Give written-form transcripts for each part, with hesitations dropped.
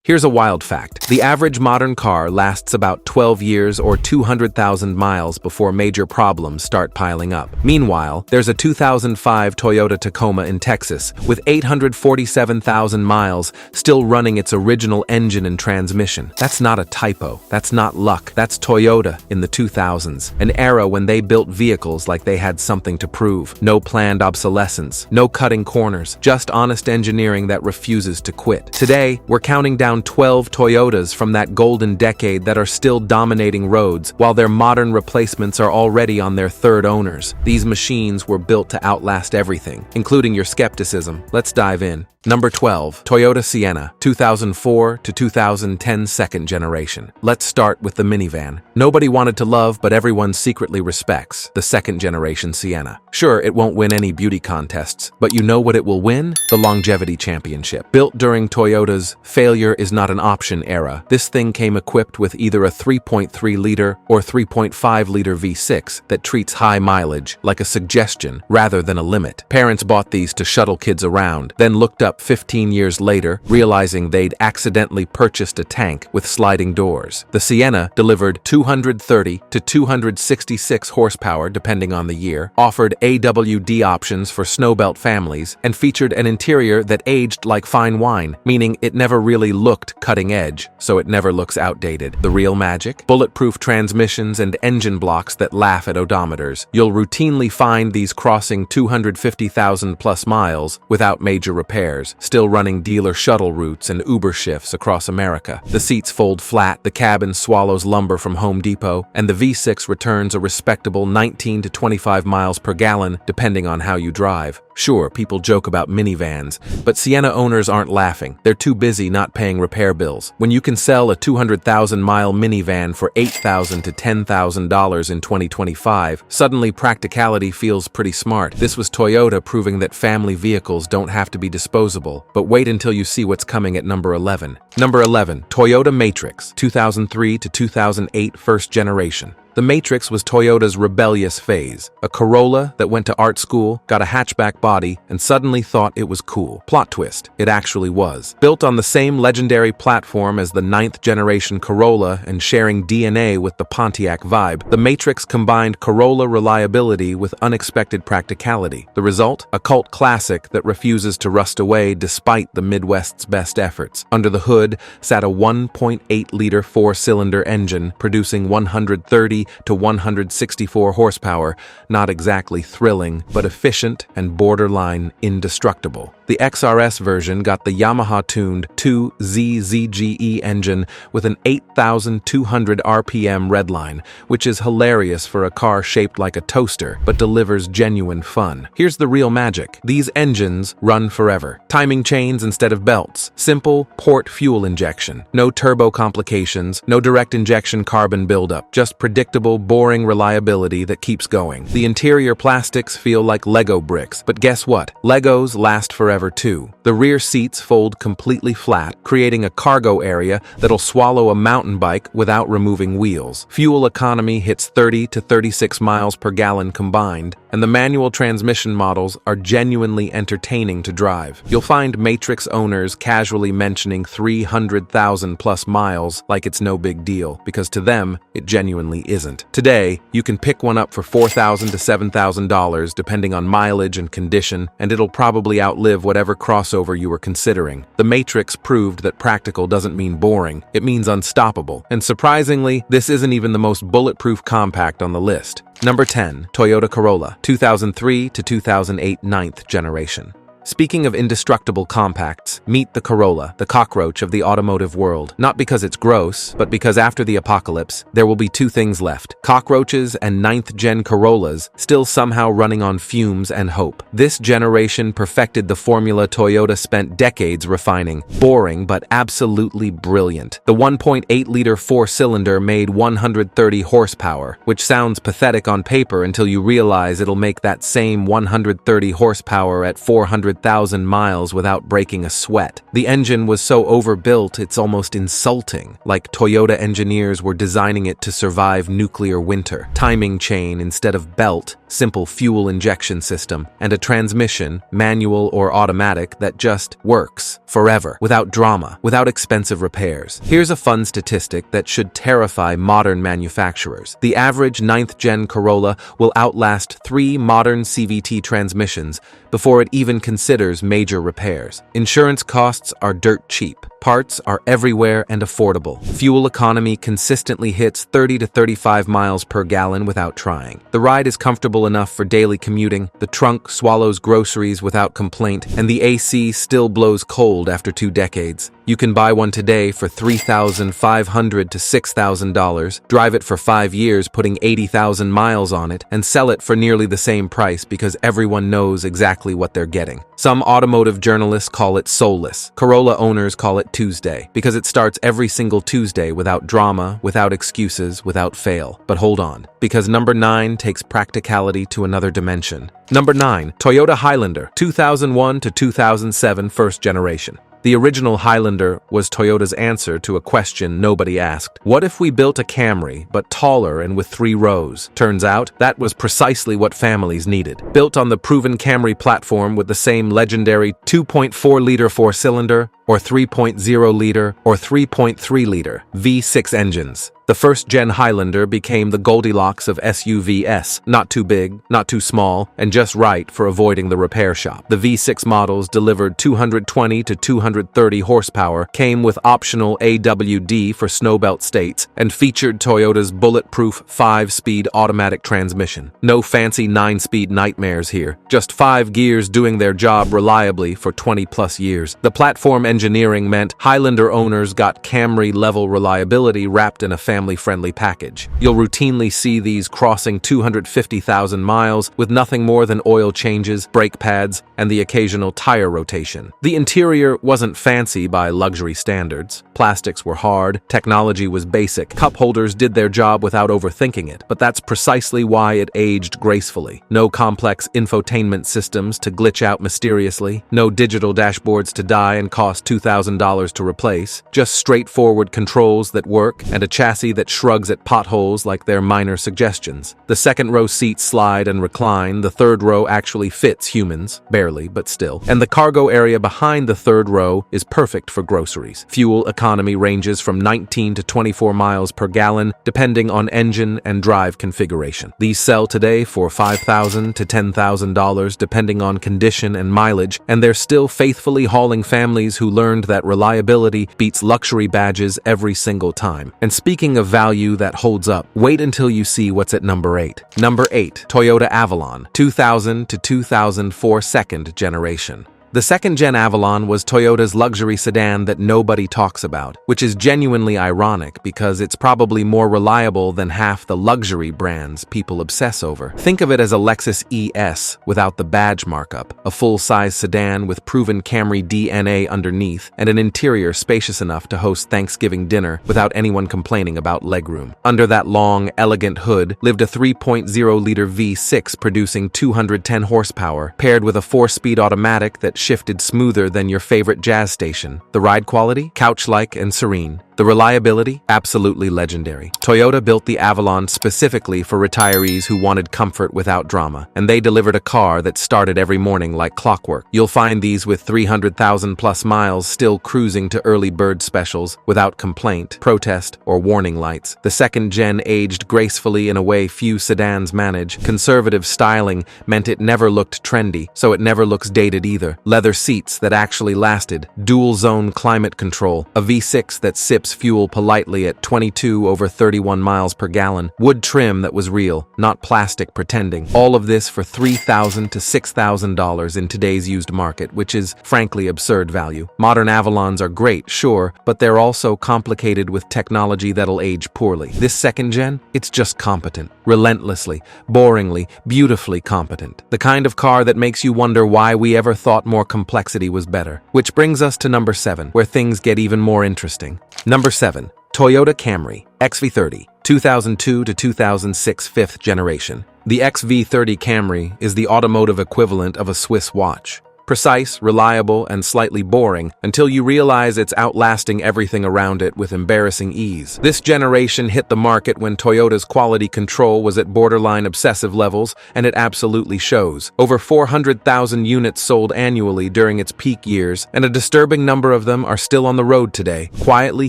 Here's a wild fact. The average modern car lasts about 12 years or 200,000 miles before major problems start piling up. Meanwhile, there's a 2005 Toyota Tacoma in Texas with 847,000 miles still running its original engine and transmission. That's not a typo. That's not luck. That's Toyota in the 2000s, an era when they built vehicles like they had something to prove. No planned obsolescence, no cutting corners, just honest engineering that refuses to quit. Today, we're counting down 12 Toyotas from that golden decade that are still dominating roads, while their modern replacements are already on their third owners. These machines were built to outlast everything, including your skepticism. Let's dive in. Number 12, Toyota Sienna, 2004 to 2010 second generation. Let's start with the minivan. Nobody wanted to love, but everyone secretly respects the second generation Sienna. Sure, it won't win any beauty contests, but you know what it will win? The longevity championship. Built during Toyota's failure is not an option era, this thing came equipped with either a 3.3-liter or 3.5-liter V6 that treats high mileage like a suggestion rather than a limit. Parents bought these to shuttle kids around, then looked up 15 years later, realizing they'd accidentally purchased a tank with sliding doors. The Sienna delivered 230 to 266 horsepower depending on the year, offered AWD options for snowbelt families, and featured an interior that aged like fine wine, meaning it never really looked cutting edge, so it never looks outdated. The real magic? Bulletproof transmissions and engine blocks that laugh at odometers. You'll routinely find these crossing 250,000 plus miles without major repairs, still running dealer shuttle routes and Uber shifts across America. The seats fold flat, the cabin swallows lumber from Home Depot, and the V6 returns a respectable 19 to 25 miles per gallon depending on how you drive. Sure, people joke about minivans, but Sienna owners aren't laughing. They're too busy not paying repair bills. When you can sell a 200,000-mile minivan for $8,000 to $10,000 in 2025, suddenly practicality feels pretty smart. This was Toyota proving that family vehicles don't have to be disposable, but wait until you see what's coming at number 11. Number 11, Toyota Matrix, 2003 to 2008 first generation. The Matrix was Toyota's rebellious phase, a Corolla that went to art school, got a hatchback body, and suddenly thought it was cool. Plot twist, it actually was. Built on the same legendary platform as the 9th generation Corolla and sharing DNA with the Pontiac vibe, the Matrix combined Corolla reliability with unexpected practicality. The result? A cult classic that refuses to rust away despite the Midwest's best efforts. Under the hood sat a 1.8-liter four-cylinder engine producing 130 to 164 horsepower, not exactly thrilling, but efficient and borderline indestructible. The XRS version got the Yamaha-tuned 2ZZGE engine with an 8,200 RPM redline, which is hilarious for a car shaped like a toaster, but delivers genuine fun. Here's the real magic. These engines run forever. Timing chains instead of belts. Simple port fuel injection. No turbo complications, no direct injection carbon buildup, just predictable, boring reliability that keeps going. The interior plastics feel like Lego bricks, but guess what? Legos last forever too. The rear seats fold completely flat, creating a cargo area that'll swallow a mountain bike without removing wheels. Fuel economy hits 30 to 36 miles per gallon combined, and the manual transmission models are genuinely entertaining to drive. You'll find Matrix owners casually mentioning 300,000 plus miles like it's no big deal, because to them, it genuinely isn't. Today, you can pick one up for $4,000 to $7,000 depending on mileage and condition, and it'll probably outlive whatever crossover you were considering. The Matrix proved that practical doesn't mean boring, it means unstoppable. And surprisingly, this isn't even the most bulletproof compact on the list. Number 10, Toyota Corolla, 2003 to 2008 9th generation. Speaking of indestructible compacts, meet the Corolla, the cockroach of the automotive world. Not because it's gross, but because after the apocalypse, there will be two things left: cockroaches and 9th-gen Corollas still somehow running on fumes and hope. This generation perfected the formula Toyota spent decades refining. Boring, but absolutely brilliant. The 1.8-liter four-cylinder made 130 horsepower, which sounds pathetic on paper until you realize it'll make that same 130 horsepower at 400,000 miles without breaking a sweat. The engine was so overbuilt it's almost insulting, like Toyota engineers were designing it to survive nuclear winter. Timing chain instead of belt, simple fuel injection system, and a transmission, manual or automatic, that just works forever, without drama, without expensive repairs. Here's a fun statistic that should terrify modern manufacturers. The average 9th-gen Corolla will outlast 3 modern CVT transmissions before it even considers major repairs. Insurance costs are dirt cheap. Parts are everywhere and affordable. Fuel economy consistently hits 30 to 35 miles per gallon without trying. The ride is comfortable enough for daily commuting, the trunk swallows groceries without complaint, and the AC still blows cold after 2 decades. You can buy one today for $3,500 to $6,000, drive it for 5 years putting 80,000 miles on it, and sell it for nearly the same price because everyone knows exactly what they're getting. Some automotive journalists call it soulless. Corolla owners call it Tuesday because it starts every single Tuesday without drama, without excuses, without fail. But hold on, because number 9 takes practicality to another dimension. Number 9, Toyota Highlander, 2001 to 2007 first generation. The original Highlander was Toyota's answer to a question nobody asked. What if we built a Camry, but taller and with 3 rows? Turns out, that was precisely what families needed. Built on the proven Camry platform with the same legendary 2.4-liter 4-cylinder, or 3.0-liter, or 3.3-liter V6 engines. The first-gen Highlander became the Goldilocks of SUVs, not too big, not too small, and just right for avoiding the repair shop. The V6 models delivered 220 to 230 horsepower, came with optional AWD for snowbelt states, and featured Toyota's bulletproof 5-speed automatic transmission. No fancy 9-speed nightmares here, just 5 gears doing their job reliably for 20-plus years. The platform engineering meant Highlander owners got Camry-level reliability wrapped in a family-friendly package. You'll routinely see these crossing 250,000 miles with nothing more than oil changes, brake pads, and the occasional tire rotation. The interior wasn't fancy by luxury standards. Plastics were hard, technology was basic, cup holders did their job without overthinking it, but that's precisely why it aged gracefully. No complex infotainment systems to glitch out mysteriously, no digital dashboards to die and cost $2,000 to replace, just straightforward controls that work and a chassis that shrugs at potholes like they're minor suggestions. The second-row seats slide and recline, the third row actually fits humans, barely, but still, and the cargo area behind the third row is perfect for groceries. Fuel economy ranges from 19 to 24 miles per gallon, depending on engine and drive configuration. These sell today for $5,000 to $10,000, depending on condition and mileage, and they're still faithfully hauling families who learned that reliability beats luxury badges every single time. And speaking of value that holds up, wait until you see what's at number 8. Number 8, Toyota Avalon, 2000 to 2004 second generation. The second-gen Avalon was Toyota's luxury sedan that nobody talks about, which is genuinely ironic because it's probably more reliable than half the luxury brands people obsess over. Think of it as a Lexus ES without the badge markup, a full-size sedan with proven Camry DNA underneath, and an interior spacious enough to host Thanksgiving dinner without anyone complaining about legroom. Under that long, elegant hood lived a 3.0-liter V6 producing 210 horsepower, paired with a 4-speed automatic that shifted smoother than your favorite jazz station. The ride quality? Couch-like and serene. The reliability? Absolutely legendary. Toyota built the Avalon specifically for retirees who wanted comfort without drama, and they delivered a car that started every morning like clockwork. You'll find these with 300,000 plus miles still cruising to early bird specials without complaint, protest, or warning lights. The second gen aged gracefully in a way few sedans manage. Conservative styling meant it never looked trendy, so it never looks dated either. Leather seats that actually lasted, dual zone climate control, a V6 that sips fuel politely at 22 over 31 miles per gallon, wood trim that was real, not plastic pretending. All of this for $3,000 to $6,000 in today's used market, which is frankly absurd value. Modern Avalons are great, sure, but they're also complicated with technology that'll age poorly. This second gen, it's just competent. Relentlessly, boringly, beautifully competent. The kind of car that makes you wonder why we ever thought more complexity was better. Which brings us to number 7, where things get even more interesting. Number 7, Toyota Camry XV30, 2002 to 2006 fifth generation. The XV30 Camry is the automotive equivalent of a Swiss watch. Precise, reliable, and slightly boring, until you realize it's outlasting everything around it with embarrassing ease. This generation hit the market when Toyota's quality control was at borderline obsessive levels, and it absolutely shows. Over 400,000 units sold annually during its peak years, and a disturbing number of them are still on the road today, quietly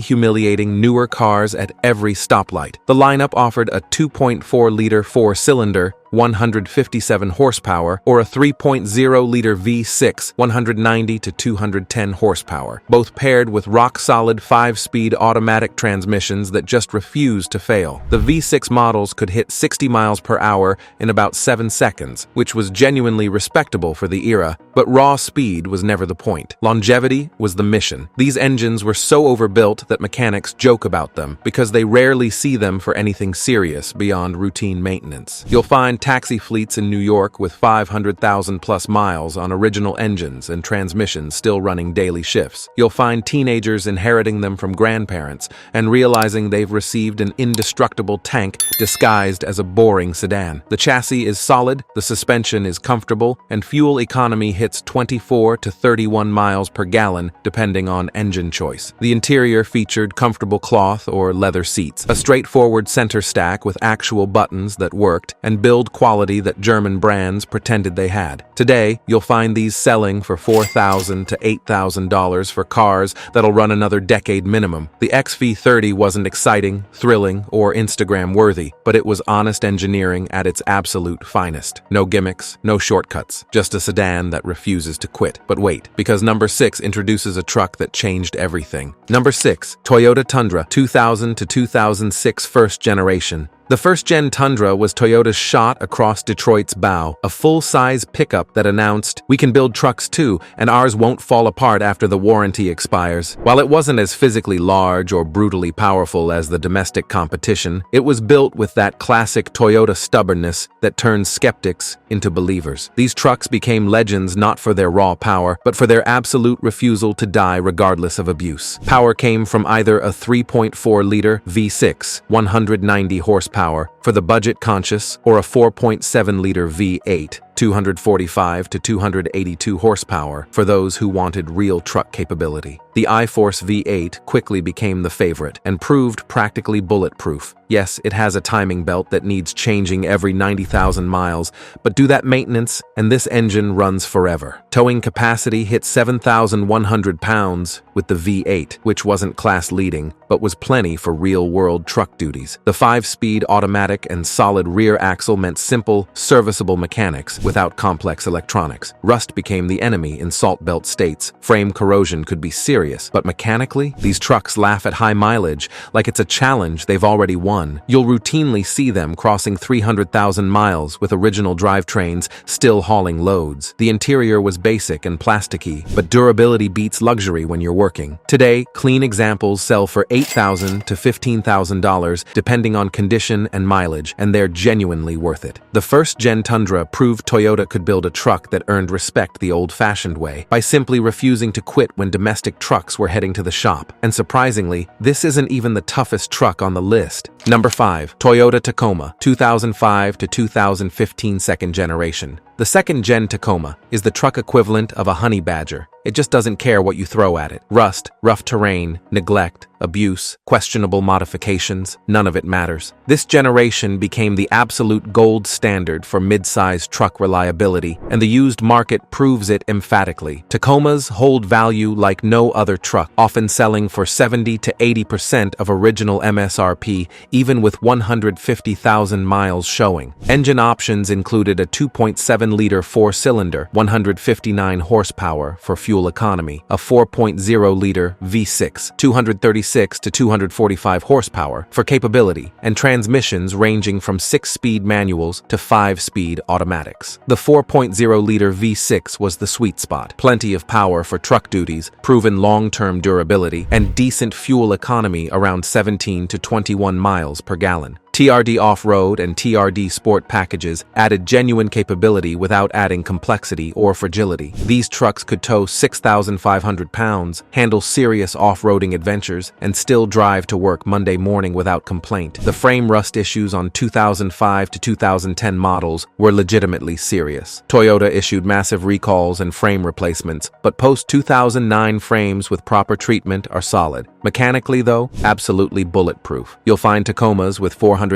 humiliating newer cars at every stoplight. The lineup offered a 2.4-liter four-cylinder, 157 horsepower, or a 3.0-liter V6, 190 to 210 horsepower, both paired with rock-solid 5-speed automatic transmissions that just refuse to fail. The V6 models could hit 60 miles per hour in about 7 seconds, which was genuinely respectable for the era, but raw speed was never the point. Longevity was the mission. These engines were so overbuilt that mechanics joke about them because they rarely see them for anything serious beyond routine maintenance. You'll find taxi fleets in New York with 500,000 plus miles on original engines and transmissions still running daily shifts. You'll find teenagers inheriting them from grandparents and realizing they've received an indestructible tank disguised as a boring sedan. The chassis is solid, the suspension is comfortable, and fuel economy hits 24 to 31 miles per gallon depending on engine choice. The interior featured comfortable cloth or leather seats, a straightforward center stack with actual buttons that worked, and build quality that German brands pretended they had. Today, you'll find these selling for $4,000 to $8,000 for cars that'll run another decade minimum. The XV30 wasn't exciting, thrilling, or Instagram-worthy, but it was honest engineering at its absolute finest. No gimmicks, no shortcuts, just a sedan that refuses to quit. But wait, because number 6 introduces a truck that changed everything. Number 6, Toyota Tundra, 2000 to 2006 first generation. The first-gen Tundra was Toyota's shot across Detroit's bow, a full-size pickup that announced, "We can build trucks too, and ours won't fall apart after the warranty expires." While it wasn't as physically large or brutally powerful as the domestic competition, it was built with that classic Toyota stubbornness that turns skeptics into believers. These trucks became legends not for their raw power, but for their absolute refusal to die regardless of abuse. Power came from either a 3.4-liter V6, 190 horsepower, for the budget-conscious, or a 4.7-liter V8, 245 to 282 horsepower, for those who wanted real truck capability. The iForce V8 quickly became the favorite and proved practically bulletproof. Yes, it has a timing belt that needs changing every 90,000 miles, but do that maintenance and this engine runs forever. Towing capacity hit 7,100 pounds with the V8, which wasn't class-leading, but was plenty for real-world truck duties. The 5-speed automatic and solid rear axle meant simple, serviceable mechanics without complex electronics. Rust became the enemy in salt belt states. Frame corrosion could be serious, but mechanically, these trucks laugh at high mileage like it's a challenge they've already won. You'll routinely see them crossing 300,000 miles with original drivetrains still hauling loads. The interior was basic and plasticky, but durability beats luxury when you're working. Today, clean examples sell for $8,000 to $15,000 depending on condition and mileage, and they're genuinely worth it. The first-gen Tundra proved Toyota could build a truck that earned respect the old-fashioned way, by simply refusing to quit when domestic trucks were heading to the shop. And surprisingly, this isn't even the toughest truck on the list. Number 5, Toyota Tacoma, 2005 to 2015 second generation. The second-gen Tacoma is the truck equivalent of a honey badger. It just doesn't care what you throw at it. Rust, rough terrain, neglect, abuse, questionable modifications, none of it matters. This generation became the absolute gold standard for mid-sized truck reliability, and the used market proves it emphatically. Tacomas hold value like no other truck, often selling for 70 to 80% of original MSRP, even with 150,000 miles showing. Engine options included a 2.7-liter four-cylinder, 159 horsepower for fuel economy, a 4.0-liter V6, 236 to 245 horsepower for capability, and transmissions ranging from 6-speed manuals to 5-speed automatics. The 4.0-liter V6 was the sweet spot. Plenty of power for truck duties, proven long-term durability, and decent fuel economy around 17 to 21 miles per gallon. TRD Off-Road and TRD Sport packages added genuine capability without adding complexity or fragility. These trucks could tow 6,500 pounds, handle serious off-roading adventures, and still drive to work Monday morning without complaint. The frame rust issues on 2005 to 2010 models were legitimately serious. Toyota issued massive recalls and frame replacements, but post-2009 frames with proper treatment are solid. Mechanically, though, absolutely bulletproof. You'll find Tacomas with 400,000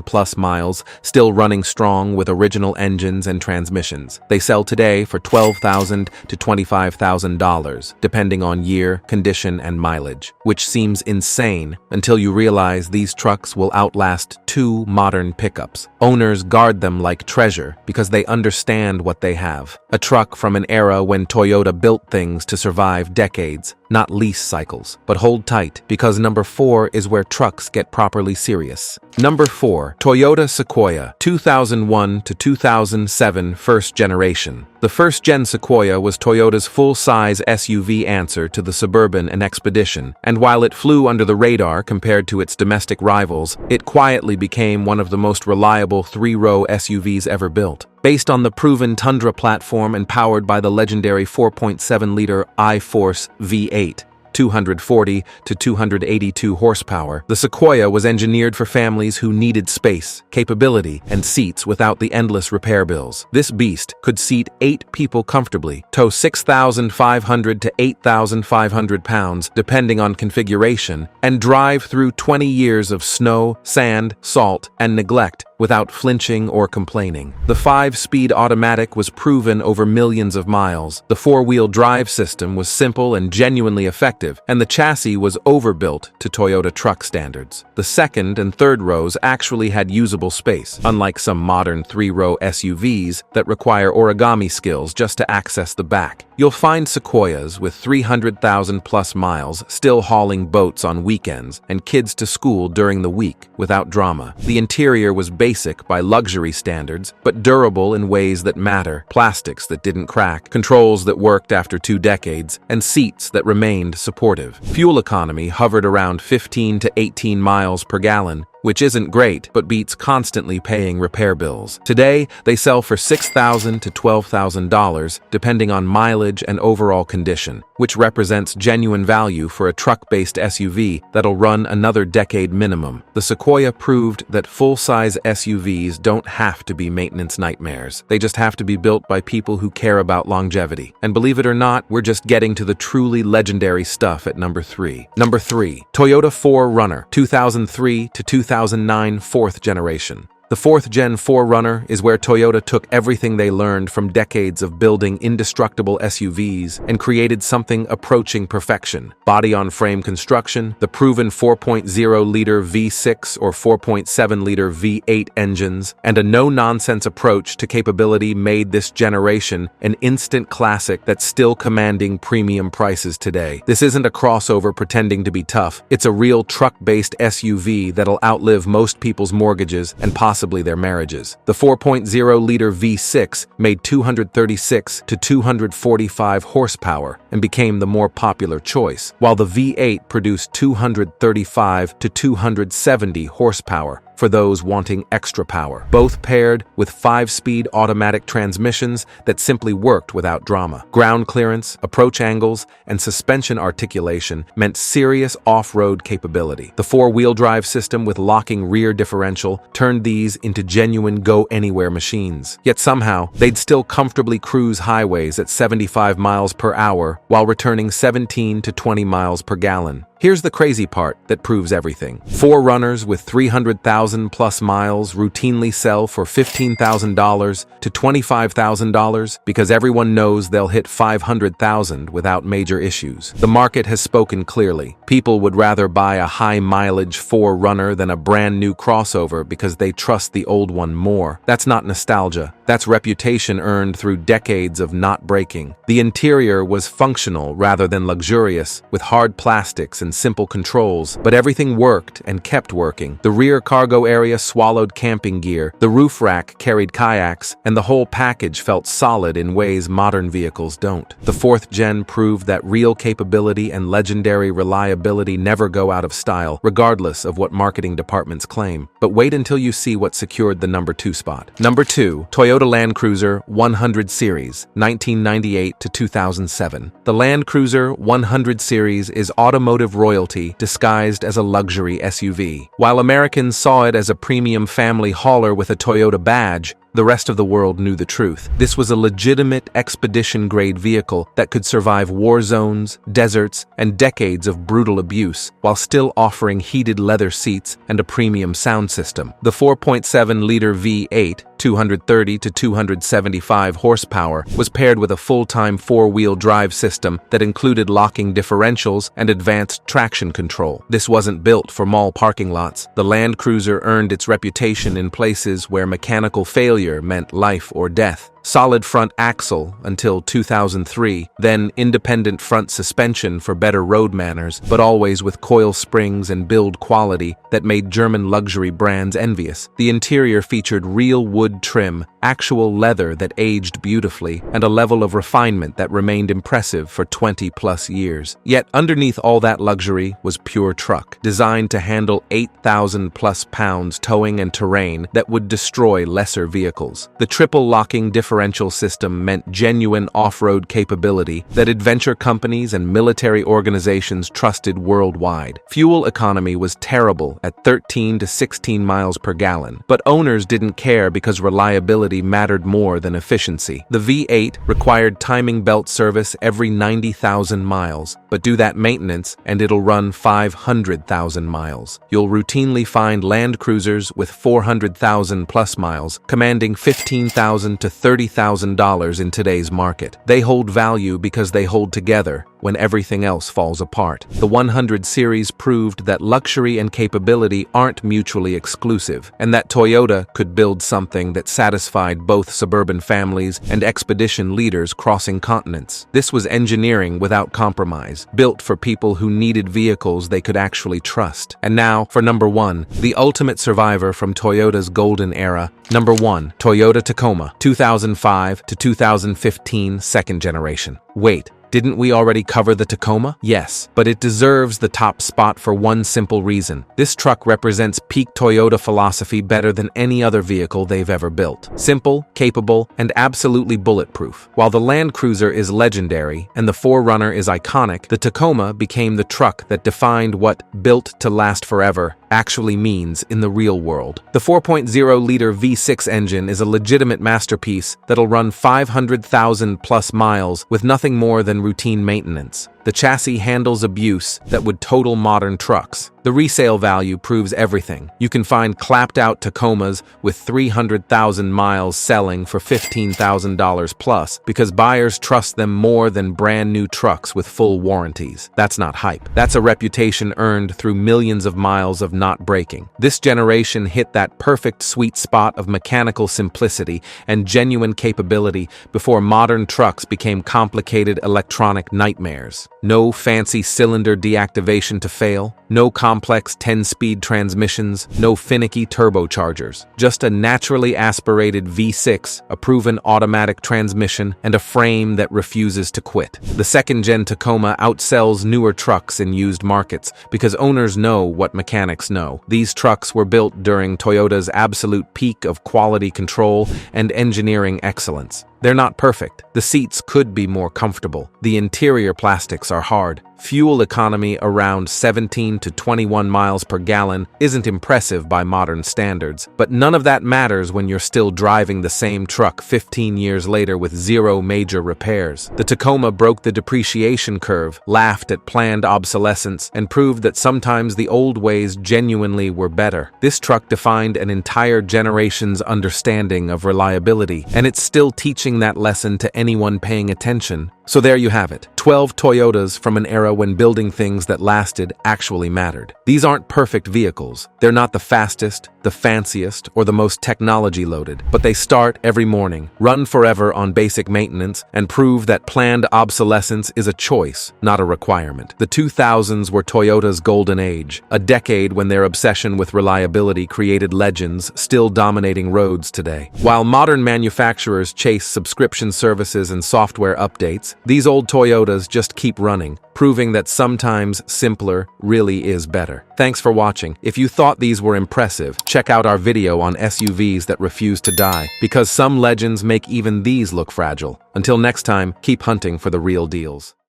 plus miles still running strong with original engines and transmissions. They sell today for $12,000 to $25,000, depending on year, condition, and mileage, which seems insane until you realize these trucks will outlast two modern pickups. Owners guard them like treasure because they understand what they have. A truck from an era when Toyota built things to survive decades, not lease cycles. But hold tight, because number 4 is where trucks get properly serious. Number 4, Toyota Sequoia, 2001 to 2007 first generation. The first-gen Sequoia was Toyota's full-size SUV answer to the Suburban and Expedition, and while it flew under the radar compared to its domestic rivals, it quietly became one of the most reliable three-row SUVs ever built. Based on the proven Tundra platform and powered by the legendary 4.7-liter I-Force V8, 240 to 282 horsepower, the Sequoia was engineered for families who needed space, capability, and seats without the endless repair bills. This beast could seat 8 people comfortably, tow 6,500 to 8,500 pounds depending on configuration, and drive through 20 years of snow, sand, salt, and neglect without flinching or complaining. The 5-speed automatic was proven over millions of miles. The 4-wheel drive system was simple and genuinely effective, and the chassis was overbuilt to Toyota truck standards. The second and third rows actually had usable space, unlike some modern 3-row SUVs that require origami skills just to access the back. You'll find Sequoias with 300,000 plus miles still hauling boats on weekends and kids to school during the week without drama. The interior was basic by luxury standards, but durable in ways that matter. Plastics that didn't crack, controls that worked after 2 decades, and seats that remained supportive. Fuel economy hovered around 15 to 18 miles per gallon, which isn't great, but beats constantly paying repair bills. Today, they sell for $6,000 to $12,000, depending on mileage and overall condition, which represents genuine value for a truck-based SUV that'll run another decade minimum. The Sequoia proved that full-size SUVs don't have to be maintenance nightmares. They just have to be built by people who care about longevity. And believe it or not, we're just getting to the truly legendary stuff at number 3. Number 3, Toyota 4Runner, 2003 to 2009 4th generation. The 4th-gen 4Runner is where Toyota took everything they learned from decades of building indestructible SUVs and created something approaching perfection. Body-on-frame construction, the proven 4.0-liter V6 or 4.7-liter V8 engines, and a no-nonsense approach to capability made this generation an instant classic that's still commanding premium prices today. This isn't a crossover pretending to be tough. It's a real truck-based SUV that'll outlive most people's mortgages and possibly their marriages. The 4.0-liter V6 made 236 to 245 horsepower and became the more popular choice, while the V8 produced 235 to 270 horsepower for those wanting extra power, both paired with 5-speed automatic transmissions that simply worked without drama. Ground clearance, approach angles, and suspension articulation meant serious off-road capability. The 4-wheel drive system with locking rear differential turned these into genuine go-anywhere machines. Yet somehow, they'd still comfortably cruise highways at 75 miles per hour while returning 17 to 20 miles per gallon. Here's the crazy part that proves everything. 4Runners with 300,000 plus miles routinely sell for $15,000 to $25,000 because everyone knows they'll hit $500,000 without major issues. The market has spoken clearly. People would rather buy a high-mileage 4Runner than a brand-new crossover because they trust the old one more. That's not nostalgia. That's reputation earned through decades of not breaking. The interior was functional functional rather than luxurious, with hard plastics and simple controls, but everything worked and kept working. The rear cargo area swallowed camping gear, the roof rack carried kayaks, and the whole package felt solid in ways modern vehicles don't. The fourth gen proved that real capability and legendary reliability never go out of style, regardless of what marketing departments claim. But wait until you see what secured the number 2 spot. Number 2, Toyota Land Cruiser 100 Series, 1998 to 2007. The Land Cruiser 100 Series is automotive royalty disguised as a luxury SUV. While Americans saw it as a premium family hauler with a Toyota badge, the rest of the world knew the truth. This was a legitimate expedition-grade vehicle that could survive war zones, deserts, and decades of brutal abuse, while still offering heated leather seats and a premium sound system. The 4.7-liter V8, 230 to 275 horsepower, was paired with a full-time four-wheel drive system that included locking differentials and advanced traction control. This wasn't built for mall parking lots. The Land Cruiser earned its reputation in places where mechanical failure meant life or death. Solid front axle until 2003, then independent front suspension for better road manners, but always with coil springs and build quality that made German luxury brands envious. The interior featured real wood trim, actual leather that aged beautifully, and a level of refinement that remained impressive for 20-plus years. Yet underneath all that luxury was pure truck, designed to handle 8,000-plus pounds towing and terrain that would destroy lesser vehicles. The triple locking differential system meant genuine off-road capability that adventure companies and military organizations trusted worldwide. Fuel economy was terrible at 13 to 16 miles per gallon, but owners didn't care because reliability mattered more than efficiency. The V8 required timing belt service every 90,000 miles, but do that maintenance and it'll run 500,000 miles. You'll routinely find Land Cruisers with 400,000 plus miles, commanding $15,000 to $30,000 in today's market. They hold value because they hold together when everything else falls apart. The 100 series proved that luxury and capability aren't mutually exclusive, and that Toyota could build something that satisfied both suburban families and expedition leaders crossing continents. This was engineering without compromise, built for people who needed vehicles they could actually trust. And now, for number 1, the ultimate survivor from Toyota's golden era. Number 1, Toyota Tacoma, 2005 to 2015 second generation. Wait, didn't we already cover the Tacoma? Yes, but it deserves the top spot for one simple reason. This truck represents peak Toyota philosophy better than any other vehicle they've ever built. Simple, capable, and absolutely bulletproof. While the Land Cruiser is legendary and the 4Runner is iconic, the Tacoma became the truck that defined what "built to last forever" actually means in the real world. The 4.0-liter V6 engine is a legitimate masterpiece that'll run 500,000 plus miles with nothing more than routine maintenance. The chassis handles abuse that would total modern trucks. The resale value proves everything. You can find clapped-out Tacomas with 300,000 miles selling for $15,000 plus because buyers trust them more than brand-new trucks with full warranties. That's not hype. That's a reputation earned through millions of miles of not breaking. This generation hit that perfect sweet spot of mechanical simplicity and genuine capability before modern trucks became complicated electronic nightmares. No fancy cylinder deactivation to fail, no complex 10-speed transmissions, no finicky turbochargers. Just a naturally aspirated V6, a proven automatic transmission, and a frame that refuses to quit. The second-gen Tacoma outsells newer trucks in used markets because owners know what mechanics know. These trucks were built during Toyota's absolute peak of quality control and engineering excellence. They're not perfect. The seats could be more comfortable. The interior plastics are hard. Fuel economy around 17 to 21 miles per gallon isn't impressive by modern standards, but none of that matters when you're still driving the same truck 15 years later with zero major repairs. The Tacoma broke the depreciation curve, laughed at planned obsolescence, and proved that sometimes the old ways genuinely were better. This truck defined an entire generation's understanding of reliability, and it's still teaching that lesson to anyone paying attention. So there you have it, 12 Toyotas from an era when building things that lasted actually mattered. These aren't perfect vehicles. They're not the fastest, the fanciest, or the most technology-loaded, but they start every morning, run forever on basic maintenance, and prove that planned obsolescence is a choice, not a requirement. The 2000s were Toyota's golden age, a decade when their obsession with reliability created legends still dominating roads today. While modern manufacturers chase subscription services and software updates, these old Toyotas just keep running, proving that sometimes simpler really is better. Thanks for watching. If you thought these were impressive, check out our video on SUVs that refuse to die, because some legends make even these look fragile. Until next time, keep hunting for the real deals.